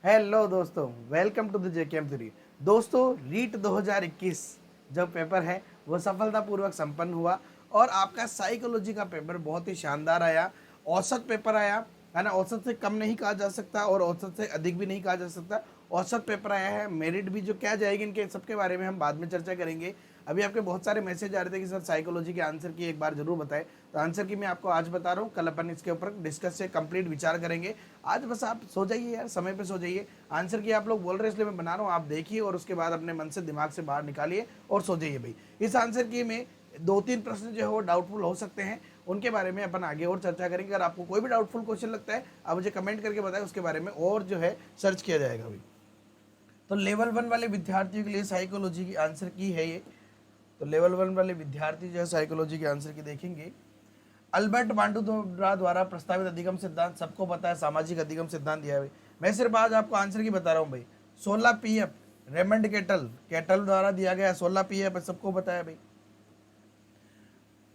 Hello दोस्तों, welcome to the JKM three. दोस्तों, REET 2021 जो पेपर है वो सफलतापूर्वक संपन्न हुआ और आपका साइकोलॉजी का पेपर बहुत ही शानदार आया। औसत पेपर आया है ना। औसत से कम नहीं कहा जा सकता और औसत से अधिक भी नहीं कहा जा सकता। औसत पेपर आया है। मेरिट भी जो क्या जाएगी इनके सबके बारे में हम बाद में चर्चा करेंगे। अभी आपके बहुत सारे मैसेज आ रहे थे कि सर साइकोलॉजी के आंसर की एक बार जरूर बताएं, तो आंसर की मैं आपको आज बता रहा हूँ। कल अपन इसके ऊपर डिस्कस से कंप्लीट विचार करेंगे। आज बस आप सो जाइए यार, समय पे सो जाइए। आंसर की आप लोग बोल रहे हैं इसलिए मैं बना रहा हूँ, आप देखिए और उसके बाद अपने मन से दिमाग से बाहर निकालिए और सो जाइए भाई। इस आंसर की में 2-3 प्रश्न जो है वो डाउटफुल हो सकते हैं, उनके बारे में अपन आगे और चर्चा करेंगे। अगर आपको कोई भी डाउटफुल क्वेश्चन लगता है आप मुझे कमेंट करके बताएं, उसके बारे में और जो है सर्च किया जाएगा भाई। तो लेवल 1 वाले विद्यार्थियों के लिए साइकोलॉजी की आंसर की है ये। तो लेवल 1 वाले विद्यार्थी जो है साइकोलॉजी के आंसर की देखेंगे। अल्बर्ट बांडुरा द्वारा प्रस्तावित अधिगम सिद्धांत सबको पता है, सामाजिक अधिगम सिद्धांत दिया है भाई। मैं सिर्फ आज आपको आंसर की बता रहा हूँ भाई। 16 पीएफ रेमंड केटल द्वारा दिया गया 16 पीएफ सबको पता है भाई।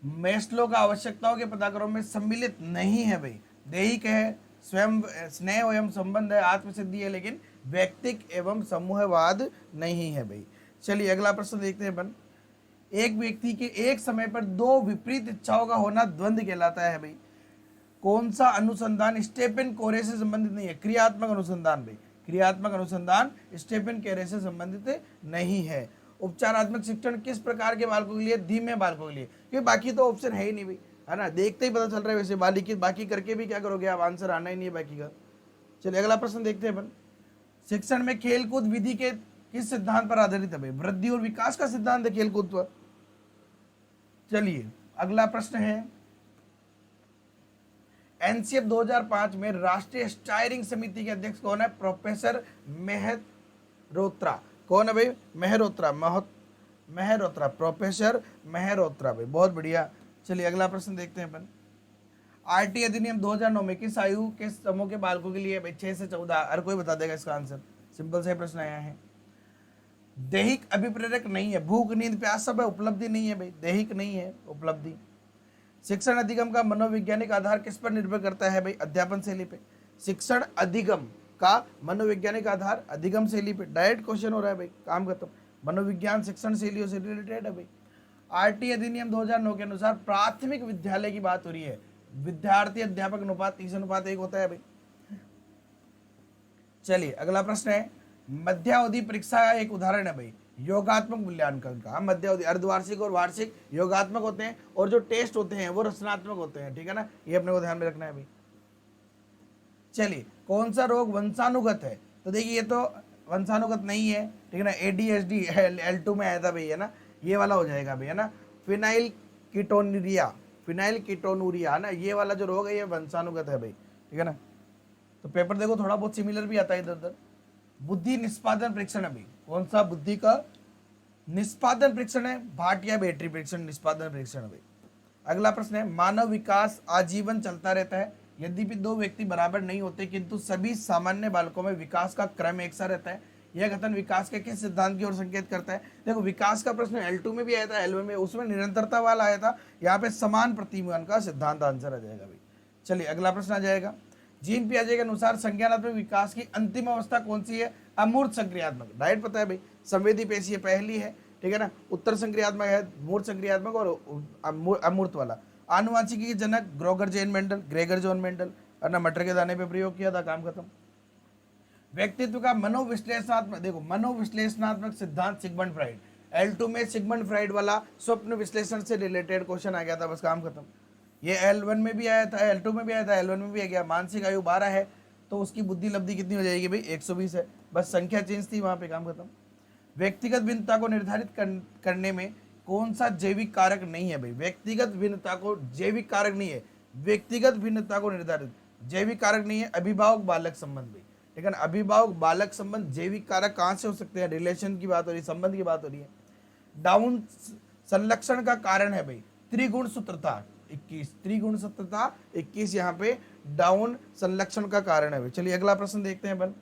मेस्लो का आवश्यकताओं के पदाक्रम में सम्मिलित नहीं है भाई। दैहिक है, स्वयं स्नेह एवं संबंध है, आत्मसिद्धि है, लेकिन व्यक्तिक एवं समूहवाद नहीं है भाई। चलिए अगला प्रश्न देखते हैं अपन। एक व्यक्ति के एक समय पर दो विपरीत इच्छाओं का होना द्वंद्व कहलाता है भाई। कौन सा अनुसंधान स्टेफन कोरे से संबंधित नहीं है? क्रियात्मक अनुसंधान भाई। क्रियात्मक अनुसंधान स्टेफन कोरे से संबंधित नहीं है। उपचारात्मक शिक्षण किस प्रकार के बालकों के लिए? धीमे बालकों के लिए, क्योंकि बाकी तो ऑप्शन है ही नहीं भाई, है ना। देखते ही पता चल रहा है वैसे बाकी करके भी क्या करोगे आप, आंसर आना ही नहीं है बाकी का। चलिए अगला प्रश्न देखते हैं अपन। शिक्षण में खेलकूद विधि के किस सिद्धांत पर आधारित है भाई? वृद्धि और विकास का सिद्धांत है खेलकूद पर। चलिए अगला प्रश्न है। एनसीएफ 2005 में राष्ट्रीय स्टायरिंग समिति के अध्यक्ष कौन है? प्रोफेसर मेहरोत्रा। कौन है भाई? मेहरोत्रा, प्रोफेसर मेहरोत्रा भाई, बहुत बढ़िया। चलिए अगला प्रश्न देखते हैं अपन। आरटी अधिनियम 2009 में किस आयु के समूह के बालकों के लिए भाई? 6 से 14। हर कोई बता देगा इसका आंसर, सिंपल से प्रश्न आया है। दैहिक अभिप्रेरक नहीं है, भूख नींद प्यास सब है, उपलब्धि नहीं है भाई, दैहिक नहीं है, उपलब्धि। शिक्षण अधिगम का मनोवैज्ञानिक आधार किस पर निर्भर करता है भाई? अध्यापन शैली पे। शिक्षण अधिगम का मनोवैज्ञानिक आधार अधिगम शैली पे। डायरेक्ट क्वेश्चन हो रहा है भाई, काम खत्म। मनोविज्ञान शिक्षण शैलियों से रिलेटेड है भाई। आरटी अधिनियम 2009 के अनुसार प्राथमिक विद्यालय की बात हो रही है। विद्यार्थी अध्यापक अनुपात 30:1 होता है भाई। चलिए अगला प्रश्न है। मध्यावधि परीक्षा का एक उदाहरण है भाई योगात्मक मूल्यांकन का। मध्यावधि अर्धवार्षिक और वार्षिक योगात्मक होते हैं और जो टेस्ट होते हैं वो रचनात्मक होते हैं, ठीक है ना। ये अपने को ध्यान में रखना है भाई। चलिए कौन सा रोग वंशानुगत है? तो देखिए ये तो वंशानुगत नहीं है, ठीक है ना। एडीएचडी L2 में आया था भाई, है ना। ये वाला हो जाएगा भाई, है ना। फिनाइल कीटोनूरिया है ना, ये वाला जो रोग है ये वंशानुगत है भाई, ठीक है ना। तो पेपर देखो थोड़ा बहुत सिमिलर भी आता है इधर उधर। बुद्धि निष्पादन परीक्षण है भाई। कौन सा बुद्धि का निष्पादन परीक्षण है? भाटिया बैटरी परीक्षण निष्पादन परीक्षण है भाई। अगला प्रश्न है। मानव विकास आजीवन चलता रहता है, यद्यपि दो व्यक्ति बराबर नहीं होते किंतु सभी सामान्य बालकों में विकास का क्रम एक सा रहता है। यह कथन विकास के किस सिद्धांत की ओर संकेत करता है? देखो विकास का प्रश्न L2 में भी आया था, L1 में, उसमें निरंतरता वाला आया था, यहाँ पे समान प्रतिमान का सिद्धांत आंसर आ जाएगा भाई। चलिए अगला प्रश्न आ जाएगा। जीन पियाजे के अनुसार संज्ञानात्मक विकास की अंतिम अवस्था कौन सी है? अमूर्त संक्रियात्मक। डायरेक्ट पता है भाई, संवेदी पेशी पहली है, ठीक है ना। उत्तर संक्रियात्मक है, मूर्त संक्रियात्मक और अमूर्त वाला। आनुवांशिकी के जनक ग्रेगर जॉन मेंडल, और ना मटर के दाने पे प्रयोग किया था, काम खत्म। व्यक्तित्व का मनोविश्लेषणात्मक, देखो मनोविश्लेषणात्मक सिद्धांत सिगमंड फ्राइड। L2 में सिगमंड फ्राइड वाला स्वप्न विश्लेषण से रिलेटेड क्वेश्चन आ गया था, बस काम खत्म। ये L1 में भी आया था, L2 में भी आया था, L1 में भी आ गया। मानसिक आयु 12 है तो उसकी बुद्धि लब्धि कितनी हो जाएगी भाई? 120 है, बस संख्या चेंज थी वहां पे, काम खत्म। व्यक्तिगत भिन्नता को निर्धारित करने में कौन सा जैविक कारक नहीं है भाई? व्यक्तिगत भिन्नता को जैविक कारक नहीं है, व्यक्तिगत भिन्नता को निर्धारित जैविक कारक नहीं है। अभिभावक बालक संबंध भाई, ठीक है ना। अभिभावक बालक संबंध जैविक कारक कहां से हो सकते हैं? रिलेशन की बात हो रही है, संबंध की बात हो रही है। डाउन संलक्षण का कारण है भाई त्रिगुण सूत्रता 21, त्रिगुण सूत्रता 21 यहाँ पे डाउन संलक्षण का कारण है भाई। चलिए अगला प्रश्न देखते हैं अपन।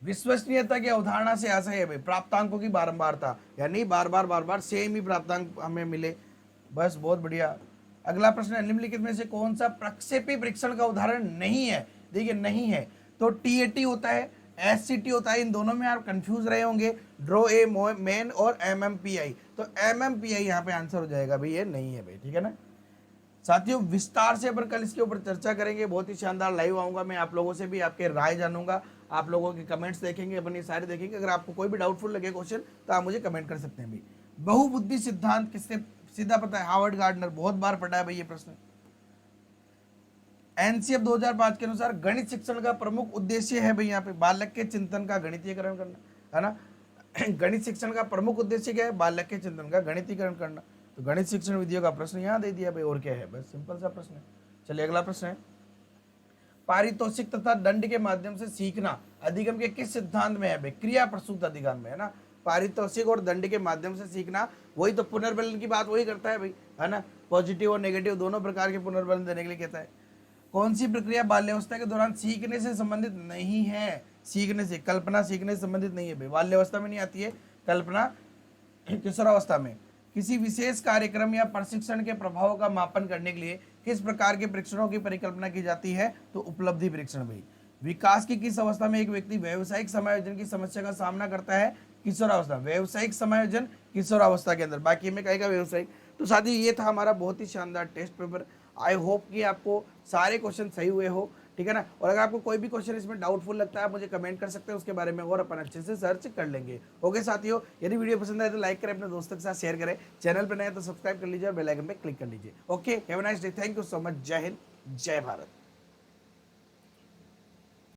विश्वसनीयता की अवधारणा से आशय है भाई प्राप्तांकों की बारंबारता, यानी बार बार सेम ही प्राप्तांक हमें मिले, बस बहुत बढ़िया। अगला प्रश्न है। निम्नलिखित में से कौन सा प्रक्षेपी परीक्षण का उदाहरण नहीं है? देखिए नहीं है तो TAT होता है, SCT होता है, इन दोनों में आप कंफ्यूज रहे होंगे, ड्रॉ ए मेन और MMPI। तो MMPI यहाँ पे आंसर हो जाएगा भाई, ये नहीं है भाई, ठीक है ना साथियों। विस्तार से अपन कल इसके ऊपर चर्चा करेंगे, बहुत ही शानदार लाइव आऊंगा मैं, आप लोगों से भी आपके राय जानूंगा, आप लोगों के कमेंट्स देखेंगे, अपन ये सारे देखेंगे। अगर आपको कोई भी डाउटफुल लगे क्वेश्चन तो आप मुझे कमेंट कर सकते हैं भाई। बहुबुद्धि सिद्धांत किससे सीधा पता है? हार्वर्ड गार्डनर, बहुत बार पढ़ा है भाई ये प्रश्न। NCF 2005 के अनुसार गणित शिक्षण का प्रमुख उद्देश्य है भाई यहाँ पे बालक के चिंतन का गणितीकरण करना, है ना। गणित शिक्षण का प्रमुख उद्देश्य क्या है? बालक के चिंतन का गणितीकरण करना। तो गणित शिक्षण विधियों का प्रश्न यहाँ दे दिया भाई, और क्या है, बस सिंपल सा प्रश्न है। चलिए अगला प्रश्न है, पारितोषिक तथा दंड के माध्यम से सीखना अधिगम के किस सिद्धांत में है भाई? क्रिया प्रसूत अधिगम में, है ना। पारितोषिक और दंड के माध्यम से सीखना, वही तो पुनर्बलन की बात वही करता है भाई, है ना। पॉजिटिव और नेगेटिव दोनों प्रकार के पुनर्बलन देने के लिए कहता है। कौन सी प्रक्रिया बाल्यावस्था के दौरान सीखने से संबंधित नहीं है? सीखने से, कल्पना सीखने से संबंधित नहीं है भाई, बाल्यावस्था में नहीं आती है, कल्पना किशोरावस्था में। किसी विशेष कार्यक्रम या प्रशिक्षण के प्रभाव का मापन करने के लिए किस प्रकार के परीक्षणों की परिकल्पना की जाती है? तो उपलब्धि परीक्षण भाई। विकास की किस अवस्था में एक व्यक्ति व्यावसायिक समायोजन की समस्या का सामना करता है? किशोरावस्था। व्यावसायिक समायोजन किशोरावस्था के अंदर, बाकी में कहेगा व्यावसायिक। तो साथी ये था हमारा बहुत ही शानदार टेस्ट पेपर। आई होप कि आपको सारे क्वेश्चन सही हुए हो, ठीक है ना। और अगर आपको कोई भी क्वेश्चन इसमें डाउटफुल लगता है आप मुझे कमेंट कर सकते हैं, उसके बारे में और अपन अच्छे से सर्च कर लेंगे। ओके साथियों, यदि वीडियो पसंद आए तो लाइक करें, अपने दोस्तों के साथ शेयर करें, चैनल पर नए तो सब्सक्राइब कर लीजिए और बेल आइकन पे क्लिक कर लीजिए। Okay, have a nice day, thank you so much, जय हिंद, जय भारत।